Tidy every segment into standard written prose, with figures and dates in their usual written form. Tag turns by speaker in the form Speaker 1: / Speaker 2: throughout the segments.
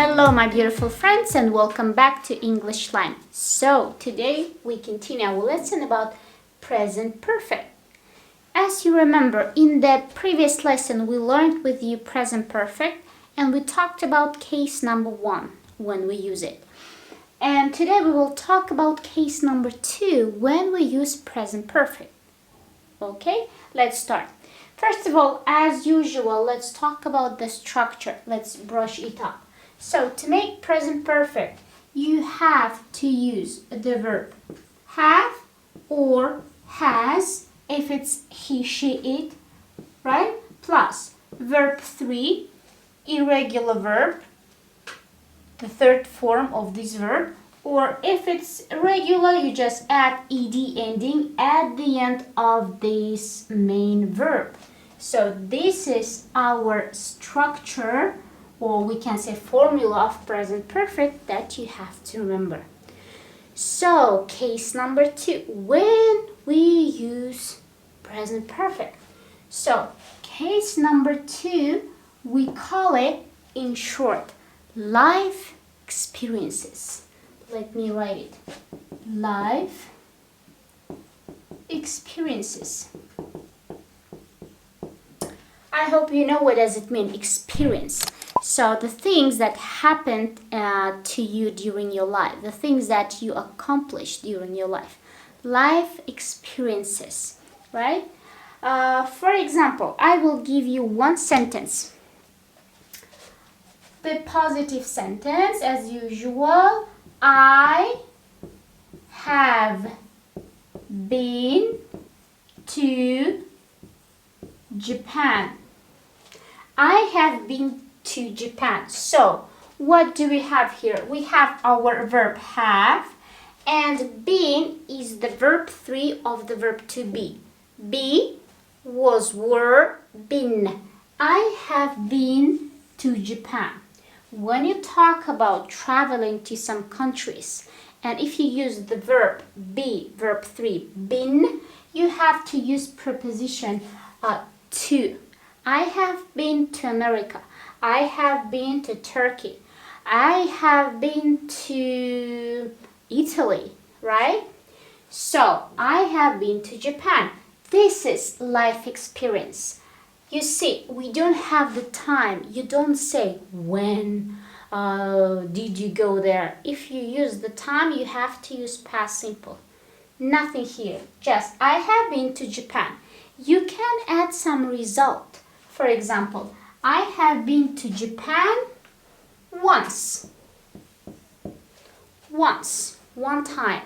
Speaker 1: Hello my beautiful friends and welcome back to englishlime. So today we continue our lesson about present perfect. As you remember, in the previous lesson we learned with you present perfect and we talked about case number 1 when we use it. And today we will talk about case number 2 when we use present perfect. Okay, let's start. First of all, as usual, let's talk about the structure. Let's brush it up. So to make present perfect, you have to use the verb have or has if it's he, she, it, right? Plus verb 3, irregular verb, the third form of this verb. Or if it's regular, you just add ed ending at the end of this main verb. So this is our structure, or we can say formula of present perfect that you have to remember. So case number 2, when we use present perfect. So case number 2, we call it in short life experiences. Let me write it. Life experiences. I hope you know what does it mean, experience. So the things that happened to you during your life, the things that you accomplished during your life. Life experiences, right? For example, I will give you one sentence. The positive sentence, as usual. I have been to Japan. I have been to Japan. So, what do we have here? We have our verb have, and been is the verb 3 of the verb to be. Be was were been. I have been to Japan. When you talk about traveling to some countries, and if you use the verb be, verb 3, been, you have to use preposition to. I have been to America. I have been to Turkey. I have been to Italy, right? So, I have been to Japan. This is life experience. You see, we don't have the time. You don't say when did you go there. If you use the time, you have to use past simple. Nothing here. Just I have been to Japan. You can add some result. For example, I have been to Japan once. Once. One time.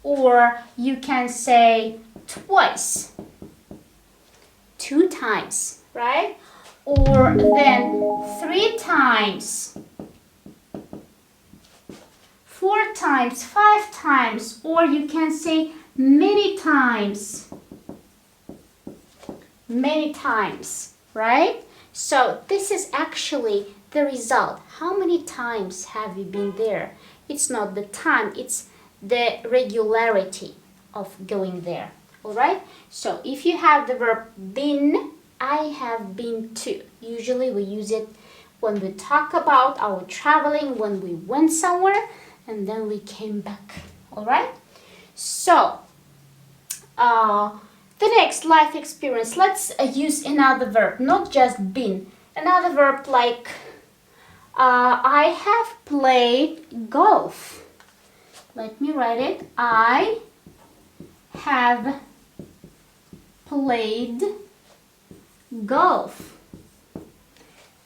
Speaker 1: Or you can say twice. 2 times, right? Or then 3 times, 4 times, 5 times, or you can say many times. Many times, right? So this is actually the result. How many times have you been there? It's not the time, it's the regularity of going there. Alright, so if you have the verb been, I have been to. Usually we use it when we talk about our traveling, when we went somewhere and then we came back. Alright, so the next life experience, let's use another verb, not just been. Another verb like I have played golf. Let me write it. I have played golf.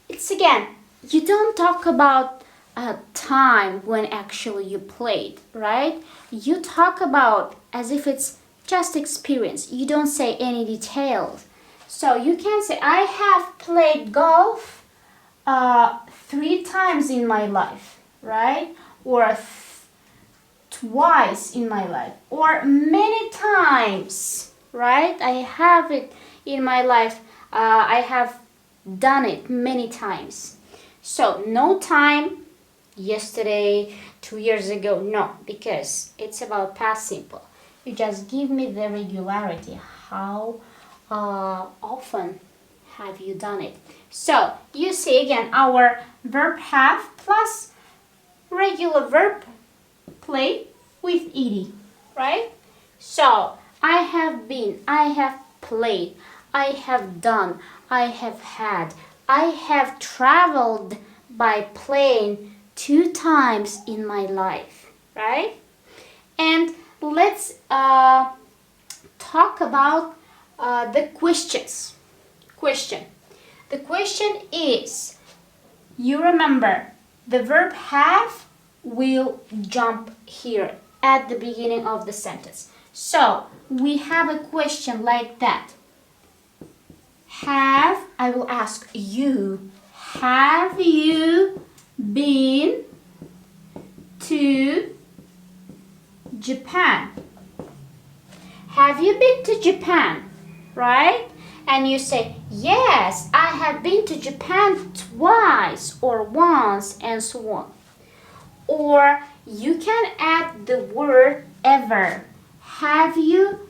Speaker 1: It's again, you don't talk about a time when actually you played, right? You talk about as if it's just experience. You don't say any details. So you can say, I have played golf 3 times in my life, right? Or twice in my life, or many times, right? I have it in my life. I have done it many times. So no time, yesterday, 2 years ago, no, because it's about past simple. You just give me the regularity. How often have you done it? So you see again our verb have plus regular verb play with ed, right? So I have been, I have played, I have done, I have had, I have traveled by plane 2 times in my life, right? And let's talk about the questions. The question is, you remember the verb have will jump here at the beginning of the sentence. So we have a question like that. I will ask you, have you been to Japan? Have you been to Japan? Right? And you say, yes, I have been to Japan twice or once and so on. Or you can add the word ever. Have you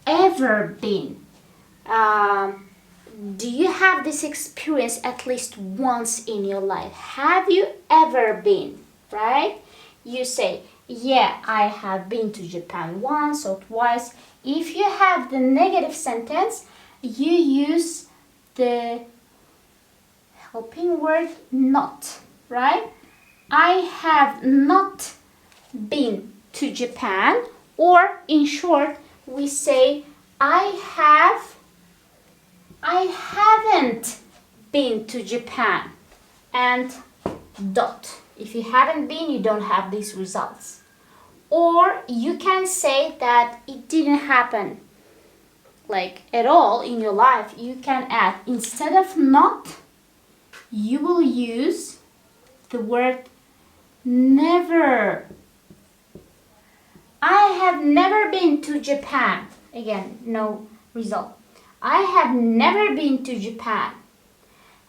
Speaker 1: ever been? Do you have this experience at least once in your life? Have you ever been? Right? You say, yeah, I have been to Japan once or twice. If you have the negative sentence, you use the helping word not, right? I have not been to Japan, or in short, we say I haven't been to Japan, and dot. If you haven't been, you don't have these results. Or you can say that it didn't happen like at all in your life. You can add, instead of not, you will use the word never. I have never been to Japan. Again, no result. I have never been to Japan.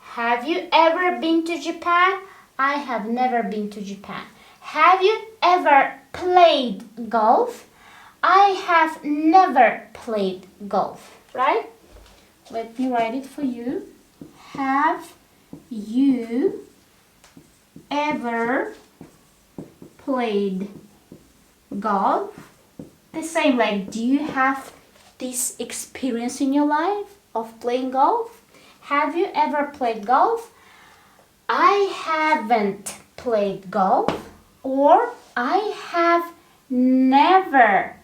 Speaker 1: Have you ever been to Japan? I have never been to Japan. Have you ever played golf? I have never played golf, right? Let me write it for you. Have you ever played golf? The same, like, do you have this experience in your life of playing golf? Have you ever played golf? I haven't played golf. Or I have never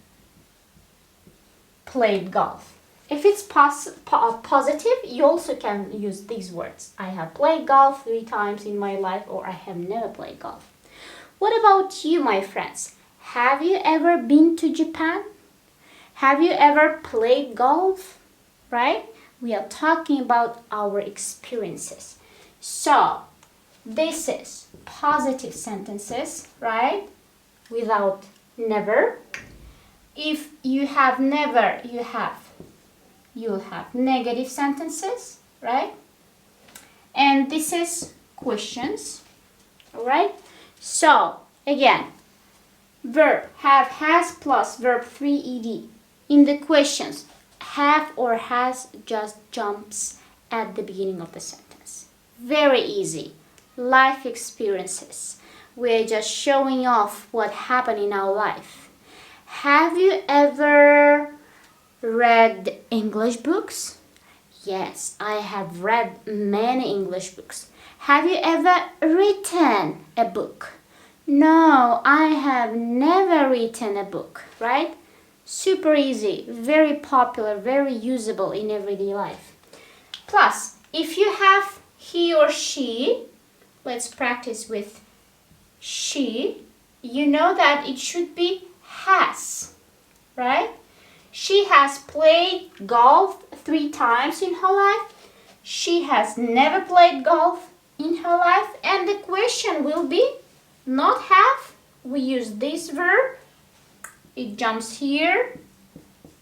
Speaker 1: played golf. If it's positive, you also can use these words. I have played golf 3 times in my life, or I have never played golf. What about you, my friends? Have you ever been to Japan? Have you ever played golf? Right? We are talking about our experiences. So, this is positive sentences, right? Without never. If you have never, you'll have negative sentences, right? And this is questions, all right? So, again, verb have, has plus verb 3 ed. In the questions, have or has just jumps at the beginning of the sentence. Very easy. Life experiences. We're just showing off what happened in our life. Have you ever read English books? Yes, I have read many English books. Have you ever written a book? No, I have never written a book, right? Super easy, very popular, very usable in everyday life. Plus, if you have he or she, let's practice with she, you know that it should be has, right? She has played golf 3 times in her life. She has never played golf in her life. And the question will be not have. We use this verb. It jumps here.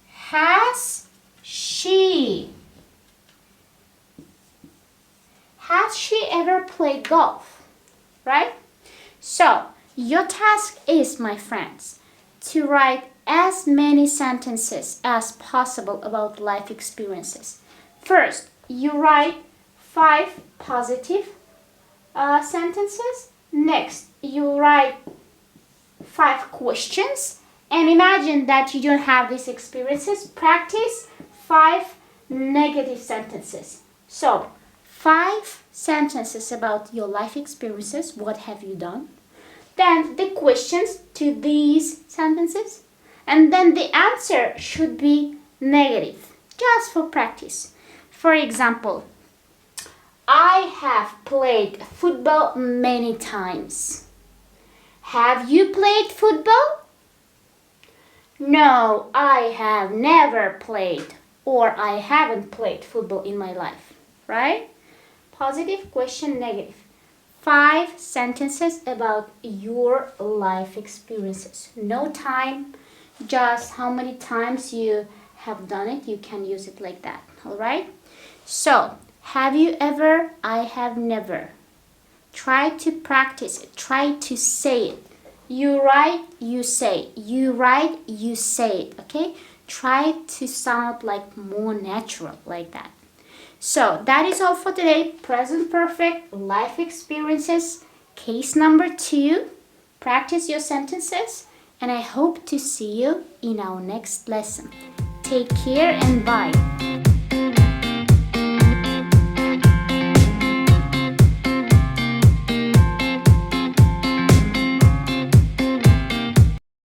Speaker 1: Has she? Has she ever played golf? Right? So, your task is, my friends, to write as many sentences as possible about life experiences. First, you write 5 positive sentences. Next, you write 5 questions. And imagine that you don't have these experiences. Practice 5 negative sentences. So, 5 sentences about your life experiences. What have you done? Then the questions to these sentences. And then the answer should be negative, just for practice. For example, I have played football many times. Have you played football? No, I have never played, or I haven't played football in my life, right? Positive, question, negative. 5 sentences about your life experiences. No time, just how many times you have done it. You can use it like that, all right? So, have you ever? I have never. Try to practice it. Try to say it. You write, you say. You write, you say it, okay? Try to sound like more natural, like that. So, that is all for today. Present perfect, life experiences, case number 2. Practice your sentences, and I hope to see you in our next lesson. Take care and bye.